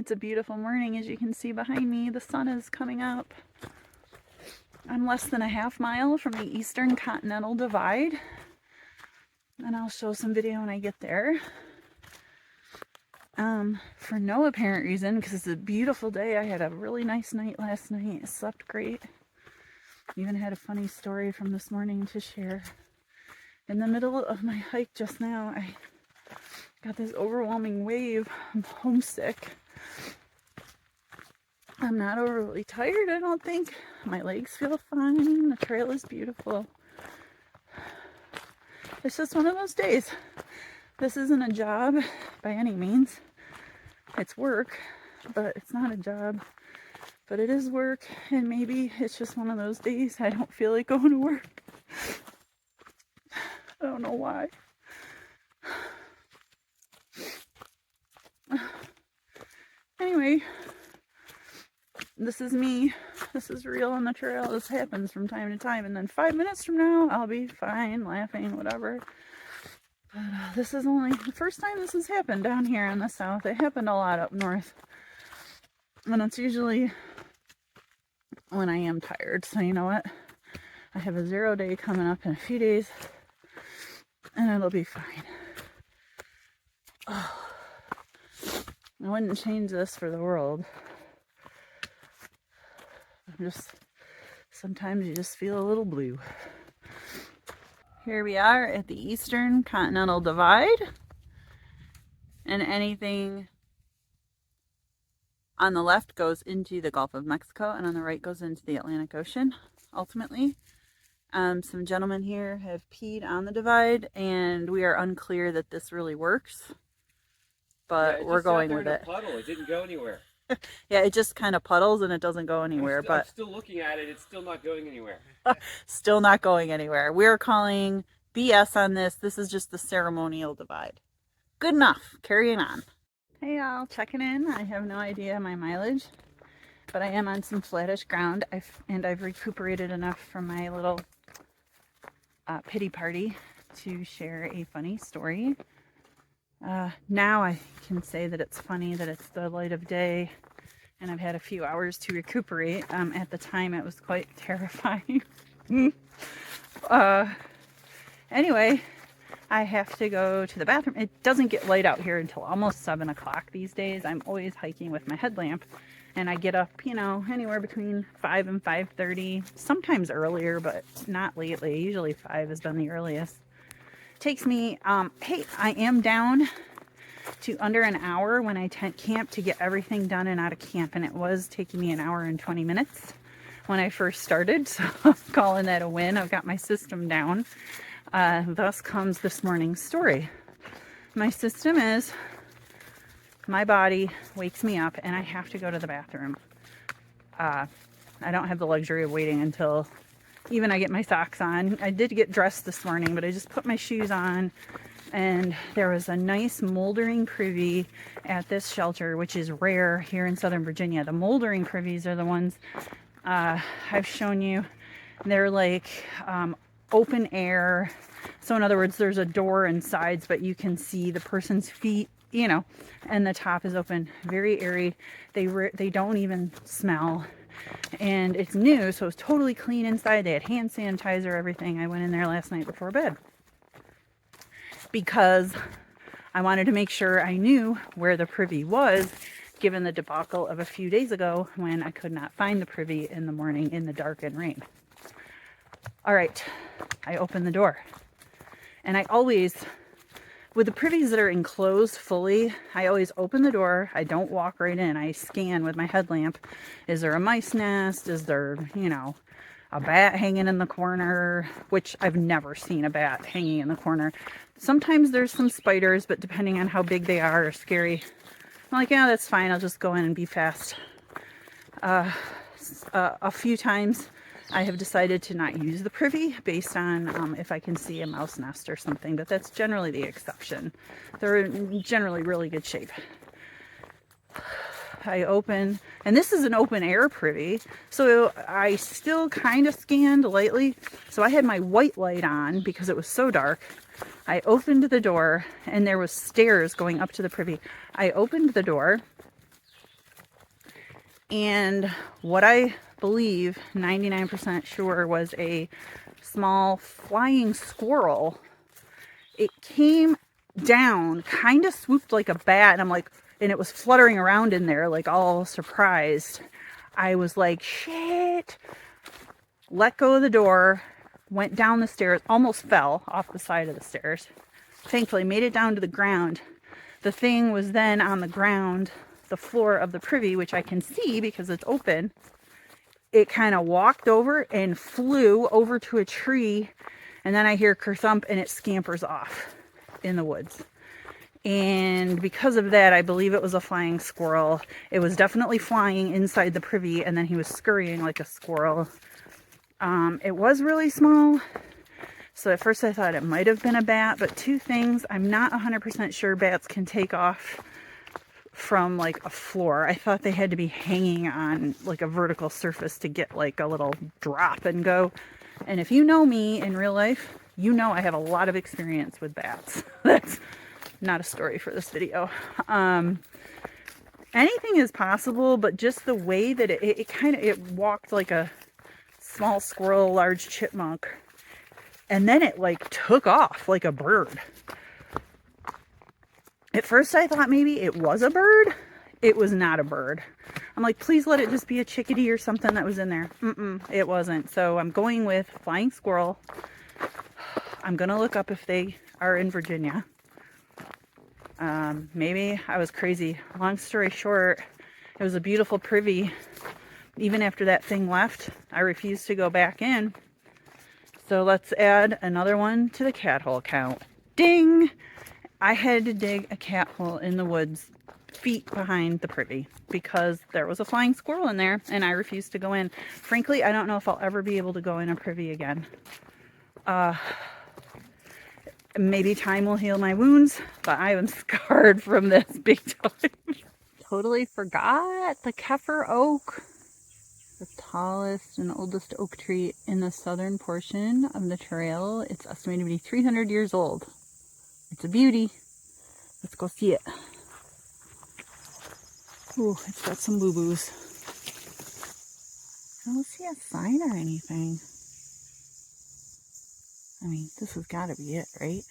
It's a beautiful morning, as you can see behind me. The sun is coming up. I'm less than a half mile from the Eastern Continental Divide, and I'll show some video when I get there. For no apparent reason, because it's a beautiful day. I had a really nice night last night. I slept great. Even had a funny story from this morning to share. In the middle of my hike just now, I got this overwhelming wave. I'm homesick. I'm not overly tired, I don't think. My legs feel fine. The trail is beautiful. It's just one of those days. This isn't a job by any means. It's work, but it's not a job. But it is work, and maybe it's just one of those days I don't feel like going to work. I don't know why. Anyway, this is me. This is real on the trail. This happens from time to time, and then 5 minutes from now, I'll be fine, laughing, whatever. But this is only the first time this has happened down here in the south. It happened a lot up north, and it's usually when I am tired. So you know what? I have a 0 day coming up in a few days, and it'll be fine. Oh, I wouldn't change this for the world. Sometimes you just feel a little blue. Here we are at the Eastern Continental Divide, and anything on the left goes into the Gulf of Mexico, and on the right goes into the Atlantic Ocean, ultimately. Some gentlemen here have peed on the divide, and we are unclear that this really works, but we're going with it. Puddle. It didn't go anywhere. Yeah, it just kind of puddles and it doesn't go anywhere. I'm still looking at it. It's still not going anywhere. Still not going anywhere. We're calling BS on this. This is just the ceremonial divide. Good enough. Carrying on. Hey y'all, checking in. I have no idea my mileage, but I am on some flattish ground. I've recuperated enough from my little pity party to share a funny story. Now I can say that it's funny, that it's the light of day, and I've had a few hours to recuperate. At the time, it was quite terrifying. Anyway, I have to go to the bathroom. It doesn't get light out here until almost 7 o'clock these days. I'm always hiking with my headlamp, and I get up, you know, anywhere between 5 and 5:30, sometimes earlier, but not lately. Usually 5 has been the earliest. Takes me, hey, I am down to under an hour when I camp to get everything done and out of camp, and it was taking me an hour and 20 minutes when I first started, so I'm calling that a win. I've got my system down. Thus comes this morning's story. My system is, my body wakes me up and I have to go to the bathroom. I don't have the luxury of waiting until even I get my socks on. I did get dressed this morning, but I just put my shoes on, and there was a nice moldering privy at this shelter, which is rare here in Southern Virginia. The moldering privies are the ones I've shown you. They're like open air. So in other words, there's a door and sides, but you can see the person's feet, you know, and the top is open. Very airy. They don't even smell. And it's new, so it's totally clean inside. They had hand sanitizer, everything. I went in there last night before bed because I wanted to make sure I knew where the privy was, given the debacle of a few days ago when I could not find the privy in the morning in the dark and rain. All right, I opened the door, and I always, with the privies that are enclosed fully, I always open the door. I don't walk right in. I scan with my headlamp. Is there a mice nest? Is there, you know, a bat hanging in the corner? Which I've never seen a bat hanging in the corner. Sometimes there's some spiders, but depending on how big they are scary. I'm like, yeah, that's fine. I'll just go in and be fast. A few times I have decided to not use the privy based on if I can see a mouse nest or something, but that's generally the exception. They're generally really good shape. I open, and this is an open air privy, so I still kind of scanned lightly. So I had my white light on because it was so dark. I opened the door, and there was stairs going up to the privy. I opened the door, And what I believe, 99% sure, was a small flying squirrel. It came down, kind of swooped like a bat, and I'm like, and it was fluttering around in there, like all surprised. I was like, shit. Let go of the door, went down the stairs, almost fell off the side of the stairs. Thankfully, made it down to the ground. The thing was then on the ground, the floor of the privy, which I can see because it's open. It kind of walked over and flew over to a tree, and then I hear kerthump and it scampers off in the woods. And because of that, I believe it was a flying squirrel. It was definitely flying inside the privy, and then he was scurrying like a squirrel. It was really small, so at first I thought it might have been a bat, but two things. I'm not 100% sure bats can take off from like a floor. I thought they had to be hanging on like a vertical surface to get like a little drop and go. And if you know me in real life, you know I have a lot of experience with bats. That's not a story for this video. Anything is possible, but just the way that it walked like a small squirrel, large chipmunk, and then it like took off like a bird. At first I thought maybe it was a bird. It was not a bird. I'm like, please let it just be a chickadee or something that was in there. It wasn't. So I'm going with flying squirrel. I'm gonna look up if they are in Virginia. Maybe I was crazy. Long story short, it was a beautiful privy. Even after that thing left, I refused to go back in. So let's add another one to the cat hole count. Ding! I had to dig a cat hole in the woods feet behind the privy because there was a flying squirrel in there and I refused to go in. Frankly, I don't know if I'll ever be able to go in a privy again. Maybe time will heal my wounds, but I am scarred from this big time. Totally forgot the Kefir oak. The tallest and oldest oak tree in the southern portion of the trail. It's estimated to be 300 years old. It's a beauty. Let's go see it. Ooh, it's got some boo-boos. I don't see a sign or anything. I mean, this has got to be it, right?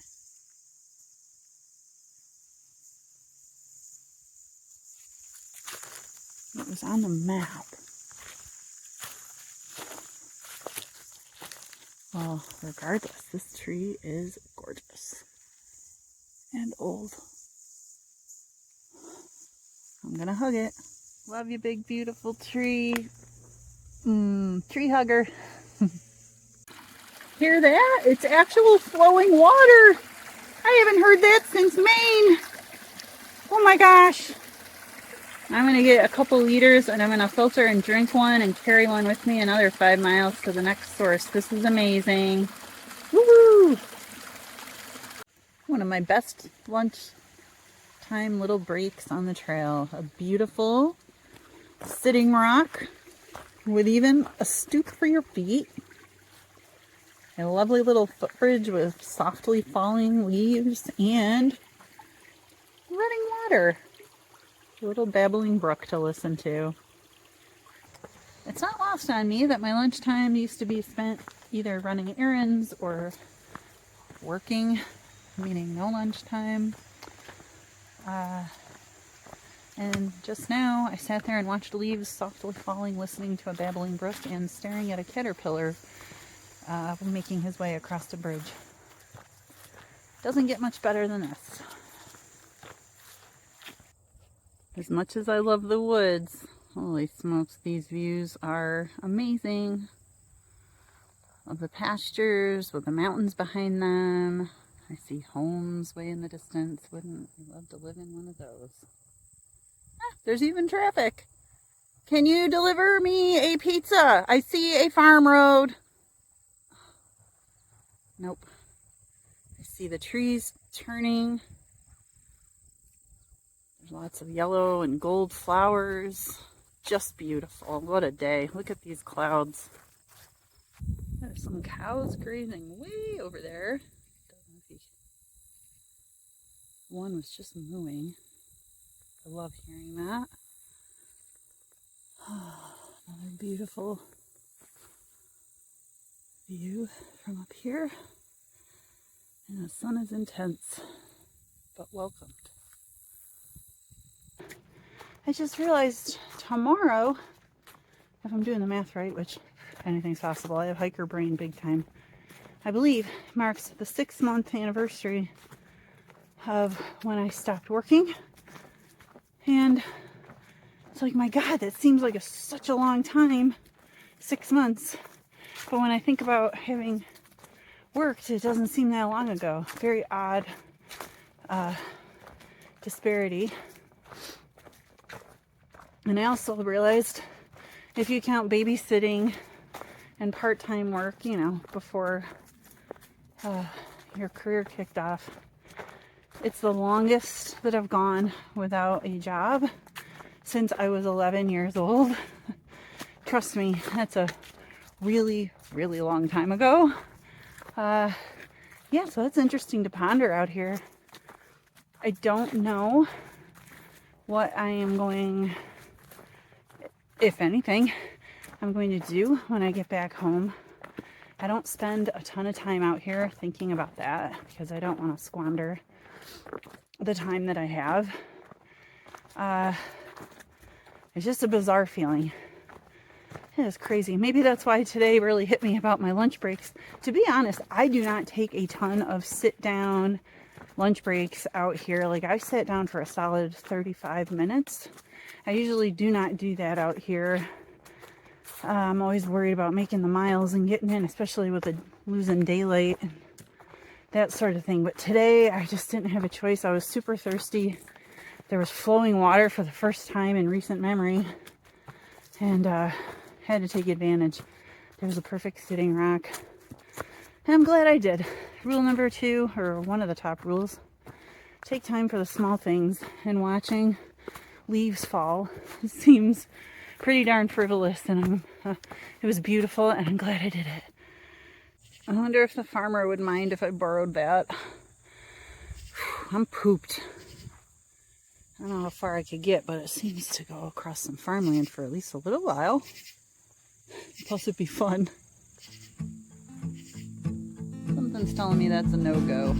It was on the map. Well, regardless, this tree is gorgeous and old. I'm gonna hug it. Love you, big, beautiful tree. Tree hugger. Hear that? It's actual flowing water. I haven't heard that since Maine. Oh my gosh. I'm gonna get a couple liters and I'm gonna filter and drink one and carry one with me another 5 miles to the next source. This is amazing. Woohoo! One of my best lunchtime little breaks on the trail. A beautiful sitting rock with even a stoop for your feet. A lovely little footbridge with softly falling leaves and running water. A little babbling brook to listen to. It's not lost on me that my lunchtime used to be spent either running errands or working, meaning no lunchtime. And just now I sat there and watched leaves softly falling, listening to a babbling brook and staring at a caterpillar making his way across the bridge. Doesn't get much better than this. As much as I love the woods, holy smokes, these views are amazing. Of the pastures with the mountains behind them. I see homes way in the distance. Wouldn't we love to live in one of those? Ah, there's even traffic. Can you deliver me a pizza? I see a farm road. Nope. I see the trees turning. There's lots of yellow and gold flowers. Just beautiful. What a day. Look at these clouds. There's some cows grazing way over there. Don't know if one was just mooing. I love hearing that. Another beautiful view from up here. And the sun is intense, but welcomed. I just realized tomorrow, if I'm doing the math right, which anything's possible, I have hiker brain big time, I believe marks the 6-month anniversary of when I stopped working. And it's like, my God, that seems like such a long time, 6 months. But when I think about having worked, it doesn't seem that long ago. Very odd disparity. And I also realized if you count babysitting and part-time work, you know, before your career kicked off, it's the longest that I've gone without a job since I was 11 years old. Trust me, that's a really, really long time ago. Yeah, so it's interesting to ponder out here. I don't know what I am going, if anything, I'm going to do when I get back home. I don't spend a ton of time out here thinking about that because I don't want to squander the time that I have. It's just a bizarre feeling. It is crazy. Maybe that's why today really hit me about my lunch breaks. To be honest, I do not take a ton of sit-down lunch breaks out here. Like, I sat down for a solid 35 minutes. I usually do not do that out here. I'm always worried about making the miles and getting in, especially with the losing daylight and that sort of thing. But today, I just didn't have a choice. I was super thirsty. There was flowing water for the first time in recent memory. And had to take advantage. There was a perfect sitting rock. And I'm glad I did. Rule number 2, or one of the top rules, take time for the small things. And watching leaves fall seems pretty darn frivolous, and it was beautiful, and I'm glad I did it. I wonder if the farmer would mind if I borrowed that. I'm pooped. I don't know how far I could get, but it seems to go across some farmland for at least a little while. Plus it'd be fun. Something's telling me that's a no-go.